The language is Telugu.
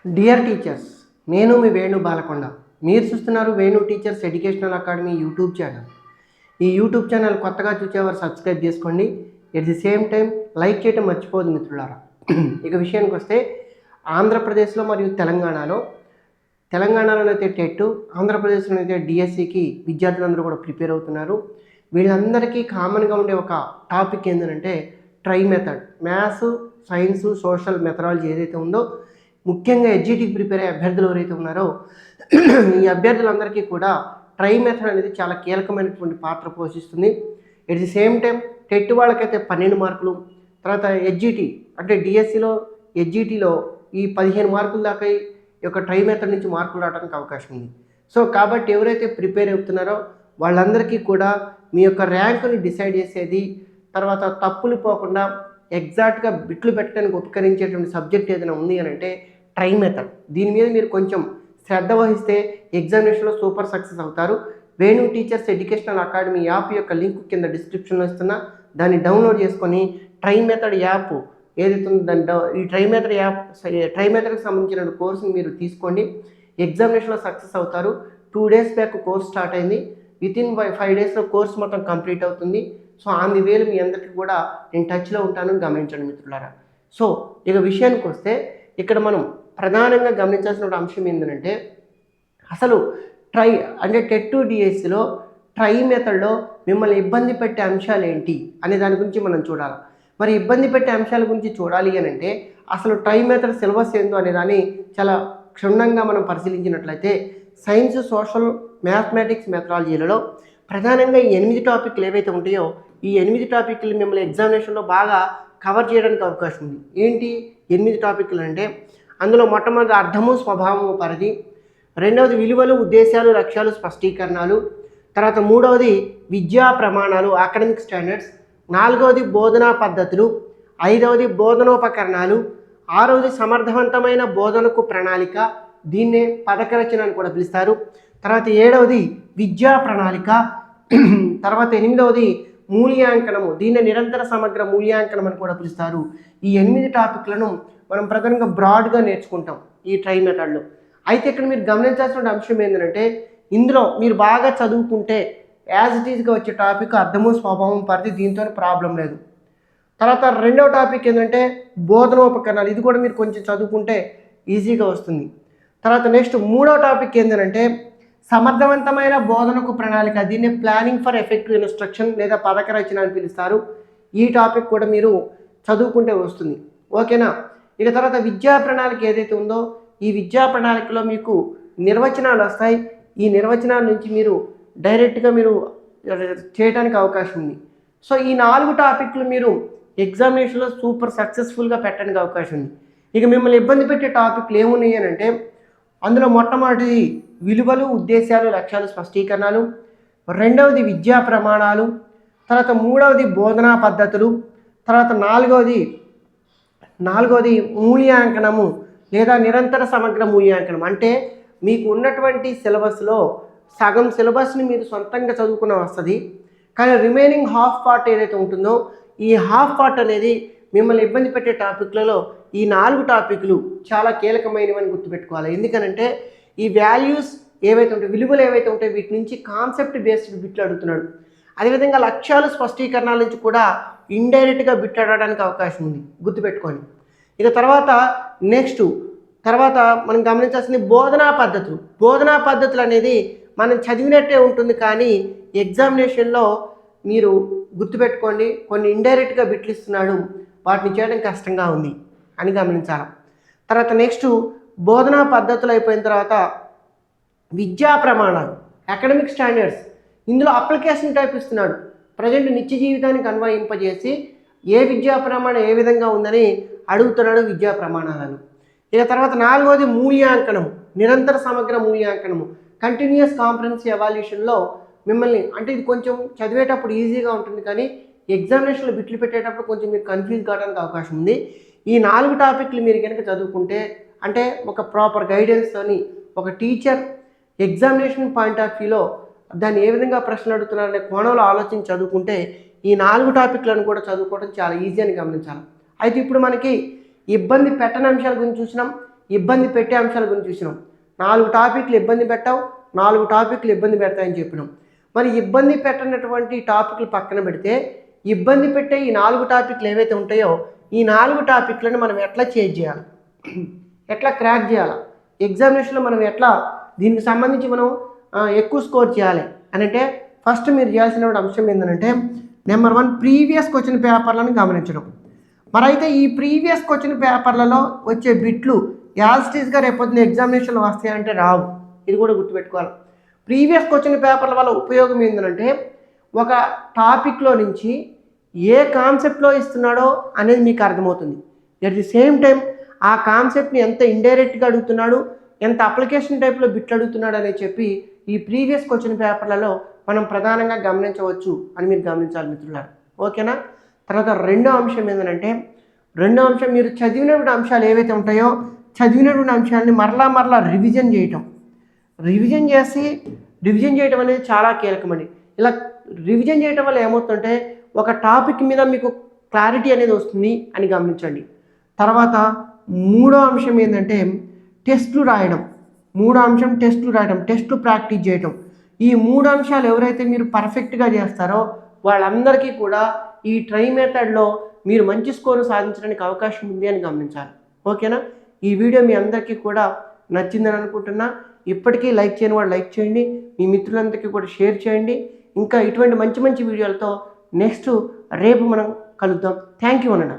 డియర్ టీచర్స్, నేను మీ వేణు బాలకొండ. మీరు చూస్తున్నారు Venu teachers educational academy YouTube channel. ఈ యూట్యూబ్ ఛానల్ కొత్తగా చూసేవారు సబ్స్క్రైబ్ చేసుకోండి. At the same time like చేయడం మర్చిపోదు మిత్రులారా. ఇక విషయానికి వస్తే ఆంధ్రప్రదేశ్లో మరియు తెలంగాణలో అయితే టెట్, ఆంధ్రప్రదేశ్లో అయితే డిఎస్సికి విద్యార్థులందరూ కూడా ప్రిపేర్ అవుతున్నారు. వీళ్ళందరికీ కామన్గా ఉండే ఒక టాపిక్ ఏంటంటే try method. Maths, science, social methodology ఏదైతే ఉందో, ముఖ్యంగా ఎడ్జిటికి ప్రిపేర్ అయ్యే అభ్యర్థులు ఎవరైతే ఉన్నారో ఈ అభ్యర్థులందరికీ కూడా ట్రై మెథడ్ అనేది చాలా కీలకమైనటువంటి పాత్ర పోషిస్తుంది. At the same time TET వాళ్ళకైతే 12 మార్కులు, తర్వాత ఎడ్జిటి అంటే డిఎస్సిలో ఎడ్జిటిలో ఈ 15 మార్కుల దాకా ఈ యొక్క ట్రై మెథడ్ నుంచి మార్కులు రావడానికి అవకాశం ఉంది. సో కాబట్టి ఎవరైతే ప్రిపేర్ అవుతున్నారో వాళ్ళందరికీ కూడా మీ యొక్క ర్యాంకుని డిసైడ్ చేసేది, తర్వాత తప్పులు పోకుండా ఎగ్జాక్ట్గా బిట్లు పెట్టడానికి ఉపకరించేటువంటి సబ్జెక్ట్ ఏదైనా ఉంది అని అంటే ట్రై మెథడ్. దీని మీద మీరు కొంచెం శ్రద్ధ వహిస్తే ఎగ్జామినేషన్లో సూపర్ సక్సెస్ అవుతారు. Venu teachers educational academy app యొక్క లింక్ కింద డిస్క్రిప్షన్లో ఇస్తున్నా, దాన్ని డౌన్లోడ్ చేసుకొని ట్రై మెథడ్ యాప్ ఏదైతే ఉందో దాని ఈ ట్రై మెథడ్కి సంబంధించిన కోర్సుని మీరు తీసుకోండి. ఎగ్జామినేషన్లో సక్సెస్ అవుతారు. 2 days బ్యాక్ కోర్స్ స్టార్ట్ అయింది. వితిన్ 5 daysలో కోర్స్ మొత్తం కంప్లీట్ అవుతుంది. సో ఆన్ ది వేలు మీ అందరికీ కూడా నేను టచ్లో ఉంటానని గమనించండి మిత్రులారా. సో ఇక విషయానికి వస్తే ఇక్కడ మనం ప్రధానంగా గమనించాల్సిన అంశం ఏంటంటే అసలు ట్రై అంటే టెట్ డిఎస్సిలో ట్రై మెథడ్లో మిమ్మల్ని ఇబ్బంది పెట్టే అంశాలు ఏంటి అనే దాని గురించి మనం చూడాలి. మరి ఇబ్బంది పెట్టే అంశాల గురించి చూడాలి అని అంటే అసలు ట్రై మెథడ్ సిలబస్ ఏందో అనే దాన్ని చాలా క్షుణ్ణంగా మనం పరిశీలించినట్లయితే సైన్స్, సోషల్, మ్యాథమెటిక్స్ మెథడాలజీలలో ప్రధానంగా ఈ 8 టాపిక్లు ఏవైతే ఉంటాయో ఈ 8 టాపిక్లు మిమ్మల్ని ఎగ్జామినేషన్లో బాగా కవర్ చేయడానికి అవకాశం ఉంది. ఏంటి 8 టాపిక్లు అంటే అందులో మొట్టమొదటి అర్థము, స్వభావము, పరిధి, రెండవది విలువలు, ఉద్దేశాలు, లక్ష్యాలు, స్పష్టీకరణలు, తర్వాత మూడవది విద్యా ప్రమాణాలు, అకాడమిక్ స్టాండర్డ్స్, నాలుగవది బోధనా పద్ధతులు, ఐదవది బోధనోపకరణాలు, ఆరవది సమర్థవంతమైన బోధనకు ప్రణాళిక, దీన్నే పథక రచన అని కూడా పిలుస్తారు, తర్వాత 7వది విద్యా ప్రణాళిక, తర్వాత 8వది మూల్యాంకనము, దీన్ని నిరంతర సమగ్ర మూల్యాంకనం అని కూడా పిలుస్తారు. ఈ 8 టాపిక్లను మనం ప్రధానంగా బ్రాడ్గా నేర్చుకుంటాం ఈ ట్రై మెథడ్లో. అయితే ఇక్కడ మీరు గమనించాల్సిన అంశం ఏంటంటే ఇందులో మీరు బాగా చదువుకుంటే యాజ్ ఇట్ ఈజ్గా వచ్చే టాపిక్ అర్థము, స్వభావం, పరిధి, దీంతో ప్రాబ్లం లేదు. తర్వాత రెండవ టాపిక్ ఏంటంటే బోధనోపకరణాలు, ఇది కూడా మీరు కొంచెం చదువుకుంటే ఈజీగా వస్తుంది. తర్వాత నెక్స్ట్ మూడవ టాపిక్ ఏంటంటే సమర్థవంతమైన బోధనకు ప్రణాళిక, దీన్ని ప్లానింగ్ ఫర్ ఎఫెక్టివ్ ఇన్స్ట్రక్షన్ లేదా పథక రచన అని పిలుస్తారు. ఈ టాపిక్ కూడా మీరు చదువుకుంటే వస్తుంది. ఓకేనా. ఇక తర్వాత విద్యా ప్రణాళిక ఏదైతే ఉందో ఈ విద్యా ప్రణాళికలో మీకు నిర్వచనాలు వస్తాయి. ఈ నిర్వచనాల నుంచి మీరు డైరెక్ట్గా మీరు చేయడానికి అవకాశం ఉంది. సో ఈ 4 టాపిక్లు మీరు ఎగ్జామినేషన్లో సూపర్ సక్సెస్ఫుల్గా పెట్టడానికి అవకాశం ఉంది. ఇక మిమ్మల్ని ఇబ్బంది పెట్టే టాపిక్లు ఏమున్నాయి అని అంటే అందులో మొట్టమొదటిది విలువలు, ఉద్దేశాలు, లక్ష్యాలు, స్పష్టీకరణలు, రెండవది విద్యా ప్రమాణాలు, తర్వాత మూడవది బోధనా పద్ధతులు, తర్వాత నాలుగవది మూల్యాంకనము లేదా నిరంతర సమగ్ర మూల్యాంకనం. అంటే మీకు ఉన్నటువంటి సిలబస్లో సగం సిలబస్ని మీరు సొంతంగా చదువుకున్న వస్తుంది, కానీ రిమైనింగ్ హాఫ్ పార్ట్ ఏదైతే ఉంటుందో ఈ హాఫ్ పార్ట్ అనేది మిమ్మల్ని ఇబ్బంది పెట్టే టాపిక్లలో ఈ 4 టాపిక్లు చాలా కీలకమైనవని గుర్తుపెట్టుకోవాలి. ఎందుకనంటే ఈ వాల్యూస్ ఏవైతే ఉంటాయి, విలువలు ఏవైతే ఉంటాయి, వీటి నుంచి కాన్సెప్ట్ బేస్డ్ బిట్లు అడుగుతున్నాడు. అదేవిధంగా లక్ష్యాలు, స్పష్టీకరణల నుంచి కూడా ఇండైరెక్ట్గా బిట్ అడగడానికి అవకాశం ఉంది, గుర్తుపెట్టుకోండి. ఇక తర్వాత మనం గమనించాల్సింది బోధనా పద్ధతులు అనేది మనం చదివినట్టే ఉంటుంది, కానీ ఎగ్జామినేషన్లో మీరు గుర్తుపెట్టుకోండి కొన్ని ఇండైరెక్ట్గా బిట్లు ఇస్తున్నాడు, వాటిని చేయడం కష్టంగా ఉంది అని గమనించాలి. తర్వాత నెక్స్ట్ బోధనా పద్ధతులు అయిపోయిన తర్వాత విద్యా ప్రమాణాలు, అకాడమిక్ స్టాండర్డ్స్, ఇందులో అప్లికేషన్ టైప్ ఇస్తున్నాడు. ప్రజెంట్ నిత్య జీవితానికి అన్వయింపజేసి ఏ విద్యా ప్రమాణం ఏ విధంగా ఉందని అడుగుతున్నాడు విద్యా ప్రమాణాలను. ఇక తర్వాత 4వది మూల్యాంకనము, నిరంతర సమగ్ర మూల్యాంకనము, కంటిన్యూస్ కాంప్రహెన్సివ్ ఎవాల్యూషన్లో మిమ్మల్ని అంటే ఇది కొంచెం చదివేటప్పుడు ఈజీగా ఉంటుంది, కానీ ఎగ్జామినేషన్లో బిట్లు పెట్టేటప్పుడు కొంచెం మీరు కన్ఫ్యూజ్ కావడానికి అవకాశం ఉంది. ఈ 4 టాపిక్లు మీరు కనుక చదువుకుంటే అంటే ఒక ప్రాపర్ గైడెన్స్తోని ఒక టీచర్ ఎగ్జామినేషన్ పాయింట్ ఆఫ్ వ్యూలో దాన్ని ఏ విధంగా ప్రశ్నలు అడుగుతున్నారనే కోణంలో ఆలోచించి చదువుకుంటే ఈ 4 టాపిక్లను కూడా చదువుకోవడం చాలా ఈజీ అని గమనించాలి. అయితే ఇప్పుడు మనకి ఇబ్బంది పెట్టని అంశాల గురించి చూసినాం, ఇబ్బంది పెట్టే అంశాల గురించి చూసినాం. 4 టాపిక్లు ఇబ్బంది పెట్టావు, 4 టాపిక్లు ఇబ్బంది పెడతాయని చెప్పినాం. మరి ఇబ్బంది పెట్టినటువంటి టాపిక్లు పక్కన పెడితే ఇబ్బంది పెట్టే ఈ 4 టాపిక్లు ఏవైతే ఉంటాయో ఈ 4 టాపిక్లను మనం ఎట్లా చేంజ్ చేయాలి, ఎట్లా క్రాక్ చేయాలి, ఎగ్జామినేషన్లో మనం ఎట్లా దీనికి సంబంధించి మనం ఎక్కువ స్కోర్ చేయాలి అని అంటే ఫస్ట్ మీరు చేయాల్సిన అంశం ఏంటంటే నెంబర్ 1 ప్రీవియస్ క్వశ్చన్ పేపర్లను గమనించడం. మరైతే ఈ ప్రీవియస్ క్వశ్చన్ పేపర్లలో వచ్చే బిట్లు యాజిటీస్గా రేపొద్దున ఎగ్జామినేషన్లో వస్తాయంటే రావు. ఇది కూడా గుర్తుపెట్టుకోవాలి. ప్రీవియస్ క్వశ్చన్ పేపర్ల వల్ల ఉపయోగం ఏంటంటే ఒక టాపిక్లో నుంచి ఏ కాన్సెప్ట్లో ఇస్తున్నాడో అనేది మీకు అర్థమవుతుంది. ఎట్ ది సేమ్ టైం ఆ కాన్సెప్ట్ని ఎంత ఇండైరెక్ట్గా అడుగుతున్నాడు, ఎంత అప్లికేషన్ టైప్లో బిట్లు అడుగుతున్నాడు అనేది చెప్పి ఈ ప్రీవియస్ క్వశ్చన్ పేపర్లలో మనం ప్రధానంగా గమనించవచ్చు అని మీరు గమనించాలి మిత్రులారా. ఓకేనా? తర్వాత రెండో అంశం ఏంటంటే మీరు చదివినటువంటి అంశాలు ఏవైతే ఉంటాయో చదివినటువంటి అంశాలని మరలా రివిజన్ చేయటం. రివిజన్ చేయటం అనేది చాలా కీలకమండి. ఇలా రివిజన్ చేయటం వల్ల ఏమవుతుందంటే ఒక టాపిక్ మీద మీకు క్లారిటీ అనేది వస్తుంది అని గమనించండి. తర్వాత మూడో అంశం ఏంటంటే టెస్టులు రాయడం. టెస్టులు ప్రాక్టీస్ చేయటం. ఈ 3 అంశాలు ఎవరైతే మీరు పర్ఫెక్ట్గా చేస్తారో వాళ్ళందరికీ కూడా ఈ ట్రై మెథడ్లో మీరు మంచి స్కోరు సాధించడానికి అవకాశం ఉంది అని గమనించాలి. ఓకేనా? ఈ వీడియో మీ అందరికీ కూడా నచ్చిందని అనుకుంటున్నా. ఇప్పటికీ లైక్ చేయని వాళ్ళు లైక్ చేయండి, మీ మిత్రులందరికీ కూడా షేర్ చేయండి. ఇంకా ఇటువంటి మంచి వీడియోలతో నెక్స్ట్ రేపు మనం కలుద్దాం. థ్యాంక్ యూ అన్న.